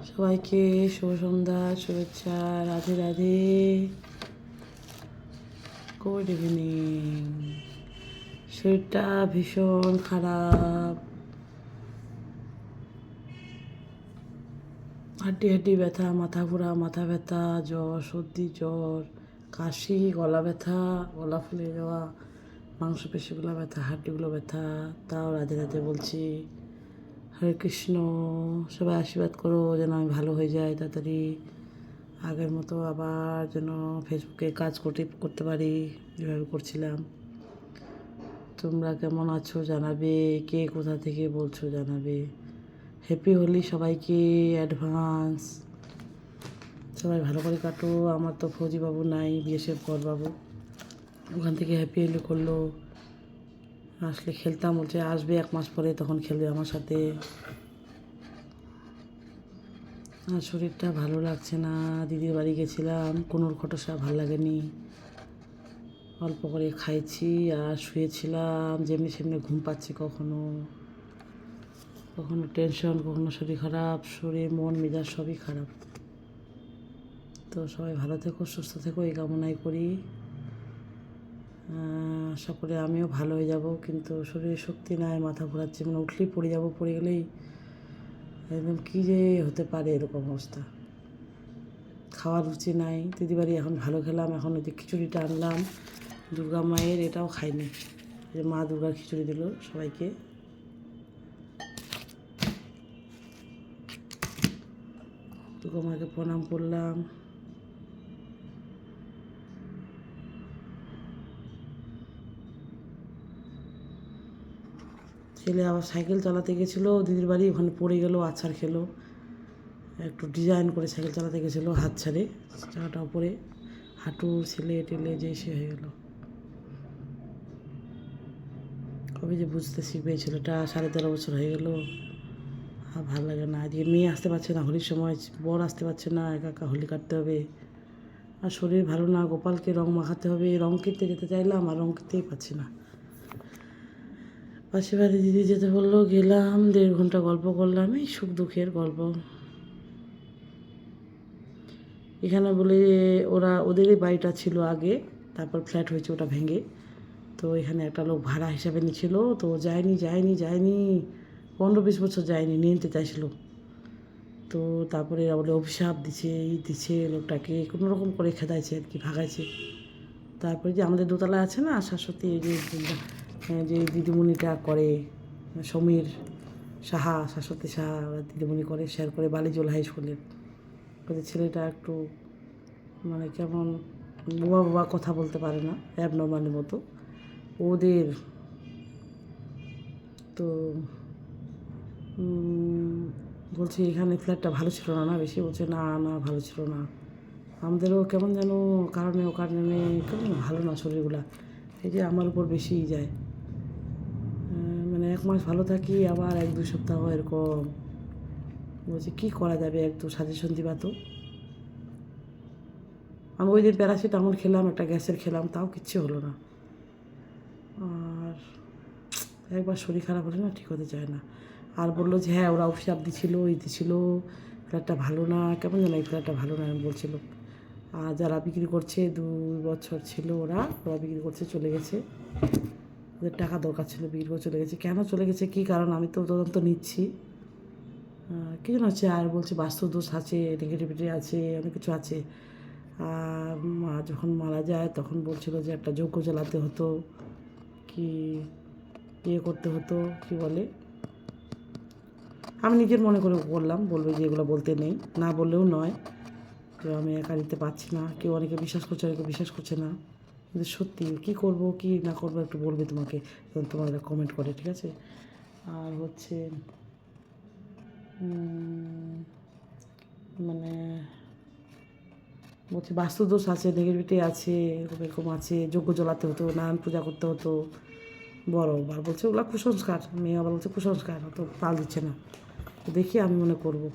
সবাইকে শুভ সন্ধ্যা, শুভেচ্ছা, Radhe Radhe, good evening. শরীরটা ভীষণ খারাপ, হাড্ডি হাড্ডি ব্যথা, মাথা ঘোরা, মাথা ব্যথা, জ্বর, সর্দি, জ্বর, কাশি, গলা ব্যথা, গলা ফুলে যাওয়া, মাংসপেশিগুলো ব্যথা, হাড্ডিগুলো ব্যথা। তাও রাধে রাধে বলছি। হরে কৃষ্ণ। সবাই আশীর্বাদ করো যেন আমি ভালো হয়ে যাই তাড়াতাড়ি, আগের মতো আবার যেন ফেসবুকে কাজ করতে পারি যেভাবে করছিলাম। তোমরা কেমন আছো জানাবে, কে কোথা থেকে বলছো জানাবে। হ্যাপি হোলি সবাইকে অ্যাডভান্স। সবাই ভালো করে কাটো। আমার তো ফৌজিবাবু নাই, বিএসএফ বাবু, ওখান থেকে হ্যাপি হোলি করলো। আসলে খেলতাম, বলছে আসবে 1 মাস পরে, তখন খেলবে আমার সাথে। আর শরীরটা ভালো লাগছে না। দিদির বাড়ি গেছিলাম, কোনোর খটসা ভালো লাগেনি। অল্প করে খাইছি আর শুয়েছিলাম, যেমনি সেমনি ঘুম পাচ্ছে। কখনো কখনো টেনশন, কখনো শরীর খারাপ, শরীর মন মেজাজ সবই খারাপ। তো সবাই ভালো থেকো, সুস্থ থেকো, এই কামনাই করি। আশা করি আমিও ভালো হয়ে যাব, কিন্তু শরীরে শক্তি নাই, মাথা ঘোরাচ্ছে, মানে উঠলেই পড়ে যাব, পড়ে গেলেই একদম কী যে হতে পারে এরকম অবস্থা। খাওয়ার রুচি নাই। দিদিবাড়ি এখন ভালো খেলাম, এখন ওই যে খিচুড়িটা আনলাম দুর্গা মায়ের, এটাও খাইনি। যে মা দুর্গার খিচুড়ি দিল সবাইকে। দুর্গা মাকে প্রণাম করলাম। ছেলে আবার সাইকেল চালাতে গেছিলো দিদির বাড়ি, ওখানে পড়ে গেল, আছাড় খেলো। একটু ডিজাইন করে সাইকেল চালাতে গেছিলো, হাত ছাড়ে, চাকাটা উপরে, হাঁটু ছেলে টেলে যে সে হয়ে গেল। কবে যে বুঝতে শিখবে, ছেলেটা 13.5 বছর হয়ে গেল। আর ভালো লাগে না। এদিকে মেয়ে আসতে পারছে না হোলির সময়, বর আসতে পারছে না, একা একা হোলি কাটতে হবে। আর শরীর ভালো না, গোপালকে রং মাখাতে হবে, রং কিনতে যেতে চাইলাম আর রং কিনতেই পাচ্ছি না। পাশে বাড়ি দিদি যেতে বললো, গেলাম, 1.5 ঘন্টা গল্প করলাম, এই সুখ দুঃখের গল্প। এখানে বলে ওদেরই বাড়িটা ছিল আগে, তারপর ফ্ল্যাট হয়েছে, ওটা ভেঙে। তো এখানে একটা লোক ভাড়া হিসাবে নিচ্ছিল, তো যায়নি 15-20 বছর যায়নি, নিয়ে নিতে চাইছিল। তো তারপরে বলে অভিশাপ দিছে, এই দিছে, লোকটাকে কোনো রকম করে খেদাইছে আর কি, ভাগাইছে। তারপরে যে আমাদের দোতলায় আছে না শাশ্বতী, এই যে যে দিদিমণিটা করে, সমীর সাহা, শাশ্বতী সাহা, ওরা দিদিমণি করে, শেয়ার করে বালিজোল হাই স্কুলের। ওদের ছেলেটা একটু মানে কেমন বোবা বোবা, কথা বলতে পারে না, অ্যাবনর্মালের মতো ওদের। তো বলছি এখানে ফ্ল্যাটটা ভালো ছিল না, না বেশি, বলছে না না ভালো ছিল না। আমাদেরও কেমন যেন কারণে ও কারণে কেমন ভালো না শরীরগুলা। এই যে আমার উপর বেশিই যায়, মানে 1 মাস ভালো থাকি, আবার 1-2 সপ্তাহ এরকম। বলছি কী করা যাবে, একটু সাজেশন দিবা তো। আমি ওই দিন প্যারাসিটামল খেলাম, একটা গ্যাসের খেলাম, তাও কিচ্ছু হলো না। আর একবার শরীর খারাপ হলে না ঠিক হতে চায় না। আর বললো যে হ্যাঁ ওরা অভিশাপ দিছিল, এই দিছিল, ফ্ল্যাটটা ভালো না, কেমন যেন এই ফ্ল্যাটটা ভালো না বলছিল। আর যারা বিক্রি করছে, 2 বছর ছিল ওরা বিক্রি করছে, চলে গেছে। ওদের টাকা দরকার ছিল, বিক্রি করে চলে গেছে। কেন চলে গেছে, কী কারণ, আমি তো তদন্ত নিচ্ছি। কী যেন হচ্ছে, আর বলছে বাস্তুদোষ আছে, নেগেটিভিটি আছে, অনেক কিছু আছে। আর মা যখন মারা যায় তখন বলছিল যে একটা যজ্ঞ জ্বালাতে হতো, কি ইয়ে করতে হতো, কি বলে, আমি নিজের মনে করে করলাম, বলবে যে এগুলো বলতে নেই, না বললেও নয়। তো আমি একা দিতে পারছি না, কেউ অনেকে বিশ্বাস করছে, অনেকে বিশ্বাস করছে না। কিন্তু সত্যি কী করবো কী না করবো একটু বলবে তোমাকে, যখন তোমার কমেন্ট করে, ঠিক আছে। আর হচ্ছে মানে বলছে বাস্তুদোষ আছে, নেগেটিভিটি আছে, এরকম এরকম আছে, যজ্ঞ জ্বলাতে হতো, নারায়ণ পূজা করতে হতো। বড় আর বলছে ওগুলো কুসংস্কার, মেয়ে আবার বলছে কুসংস্কার, তো পাল দিচ্ছে না। তো দেখি আমি মনে করবো।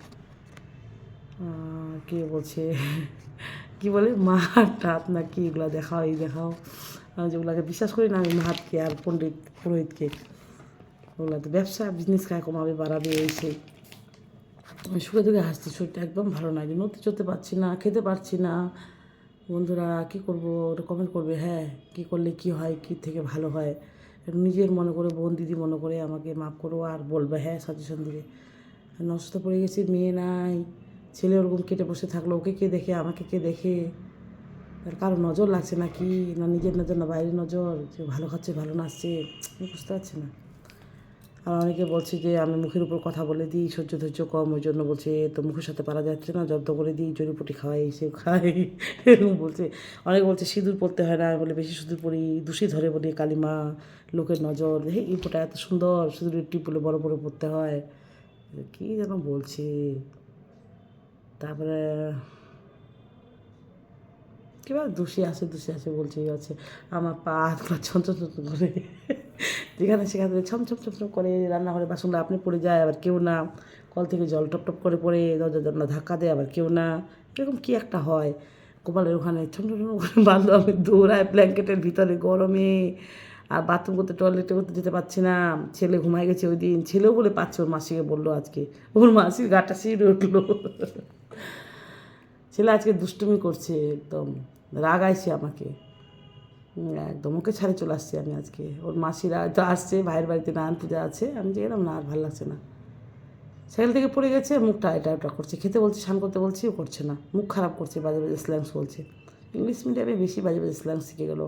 কে বলছে কি বলে মাহাত টাত না কি, এগুলো দেখাও, এই দেখাও। আমি যেগুলোকে বিশ্বাস করি না, আমি মাহাতকে আর পুরোহিতকে। ওগুলো তো ব্যবসা, বিজনেস খায়, কমাবে বাড়াবে, এই সেই। আমি সুখে দুঃখে হাসছি, শরীরটা একদম ভালো নাই, নড়তে চড়তে পারছি না, খেতে পারছি না। বন্ধুরা কী করবো, ওটা কমেন্ট করবে, হ্যাঁ কী করলে কী হয়, কী থেকে ভালো হয়, একটু নিজের মনে করে, বোন দিদি মনে করে আমাকে মাফ করো, আর বলবে হ্যাঁ সাজেশন দিবে। নষ্ট পড়ে গেছি, মেয়ে নাই, ছেলে ওরকম কেটে বসে থাকলো, ওকে কে দেখে, আমাকে কে দেখে, আর কারো নজর লাগছে না কি, না নিজের নজর না বাইরের নজর, যে ভালো খাচ্ছে ভালো নাচছে, আমি বুঝতে পারছি না। আর অনেকে বলছে যে আমি মুখের উপর কথা বলে দিই, সহ্য ধৈর্য কম, ওই জন্য বলছে তো মুখের সাথে পারা যাচ্ছে না, জব্দ করে দিই, জড়িপুটি খাওয়াই, সে খাই, এরকম বলছে। অনেকে বলছে সিঁদুর পরতে হয় না, বলে বেশি সিঁদুর পরি, দূষি ধরে বলি, কালিমা, লোকের নজর, হে এই ফোঁটা এত সুন্দর, সিঁদুরের টিপ বলে বড় বড় পরতে হয়, কী যেন বলছে। তারপরে কীভাবে দোষী আছে বলছে, এই আছে আমার পা হাতগুলো ছমছম করে, যেখানে সেখানে ছমছম ছমছম করে, রান্নাঘরে বাসনগুলো আপনি পড়ে যায়, আবার কেউ না, কল থেকে জল টপ টপ করে পড়ে, দরজা জানলা ধাক্কা দেয়, আবার কেউ না, এরকম কী একটা হয়। কপালের ওখানে ছমছম ছম করে বাঁধলো, আমি দৌড়ায় ব্ল্যাঙ্কেটের ভিতরে গরমে, আর বাথরুম করতে, টয়লেটে করতে যেতে পারছি না। ছেলে ঘুমায় গেছে ওই দিন, ছেলেও বলে পাচ্ছে, ওর মাসিকে বললো আজকে, ওর মাসির গাটা শিরে উঠলো। ছেলে আজকে দুষ্টুমি করছে, একদম রাগাইছে আমাকে, একদম ওকে ছাড়ে চলে আসছি আমি আজকে। ওর মাসিরা তো আসছে, ভাইয়ের বাড়িতে নারায়ণ পূজা আছে, আমি যে এরকম না, আর ভালো লাগছে না। সাইকেল থেকে পড়ে গেছে, মুখটা এটা ওটা করছে, খেতে বলছি, স্নান করতে বলছি, ও করছে না, মুখ খারাপ করছে, বাজে বাজে স্ল্যাংস বলছে। ইংলিশ মিডিয়ামে বেশি বাজে বাজে স্ল্যাংস শিখে গেলো,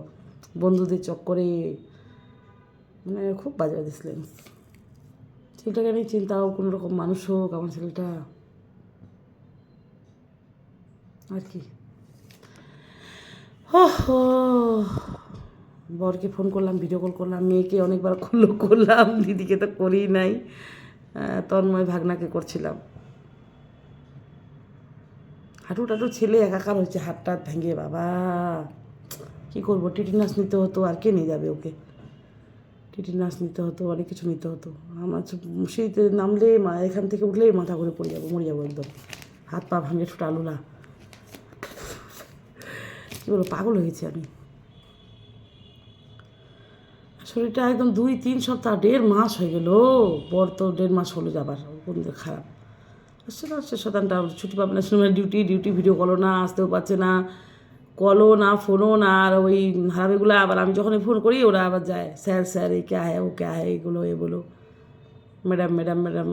বন্ধুদের চক্করে, মানে খুব বাজে বাজে স্ল্যাংস। ছেলেটাকে নিয়ে চিন্তা হোক, কোনো রকম মানুষ হোক আমার ছেলেটা, আর কি। হো, বরকে ফোন করলাম, ভিডিও কল করলাম, মেয়েকে অনেকবার করলাম, দিদিকে তো করেই নাই, তন্ময় ভাগনাকে করছিলাম। হাঁটু টাটু ছেলে একাকার হয়েছে, হাত টাত ভেঙে, বাবা কী করবো, টিটিনাস নিতে হতো, আর কে নিয়ে যাবে ওকে, টিটিনাস নিতে হতো, অনেক কিছু নিতে হতো। আমার শীতে নামলে এখান থেকে উঠলেই মাথা ঘুরে পড়ে যাবো, মরে যাবো একদম, হাত পা ভাঙে ঠোঁট আলুলা, কী বলবো, পাগল হয়েছি আমি। শরীরটা একদম 2-3 সপ্তাহ, 1.5 মাস হয়ে গেল, বর তো 1.5 মাস হলো যাবার, কোন খারাপ আসছে না, আসছে শতানটা ছুটি পাবে না, সময় ডিউটি, ভিডিও কলও না, আসতেও পারছে না, কলও না, ফোনও না, আর ওই হারামিগুলো আবার আমি যখনই ফোন করি ওরা আবার যায়, স্যার এই ক্যা হ্যাঁ ও ক্যা হ্যাঁ, এগুলো এ বলো, ম্যাডাম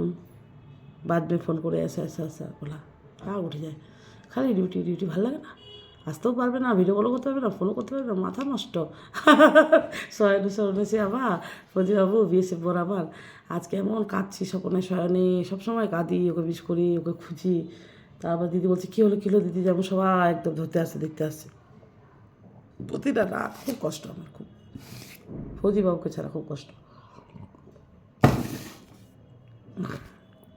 বাদ মে ফোন করে ऐसा বলা, রাগ উঠে যায়, খালি ডিউটি, ভালো লাগে না, আসতেও পারবে না, ভিডিও কলও করতে পারবে না, ফোনও করতে পারবে না, মাথা নষ্ট। শয়নে সে আবার ফজিবাবু বিএসএফ বরাবর, আজকে এমন কাঁদছি, স্বপনে শয়নে সবসময় কাঁদি, ওকে বিশ করি, ওকে খুঁজি। তারপর দিদি বলছে কী হলো দিদি, যেমন সবাই একদম ধরতে আসছে, দেখতে আসছে, প্রতিটা রাত খুব কষ্ট আমার, খুব ফজিবাবুকে ছাড়া খুব কষ্ট।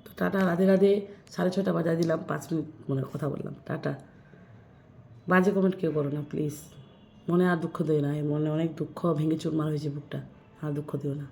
তো টাটা, রাধে রাধে, 6:30 বাজায় দিলাম, 5 মিনিট মনে কথা বললাম, টাটা। বাজে কমেন্ট কেউ করো না প্লিজ, মনে আর দুঃখ দিও না, মনে অনেক দুঃখ, ভেঙে চুরমার হয়েছে বুকটা, আর দুঃখ দিও না।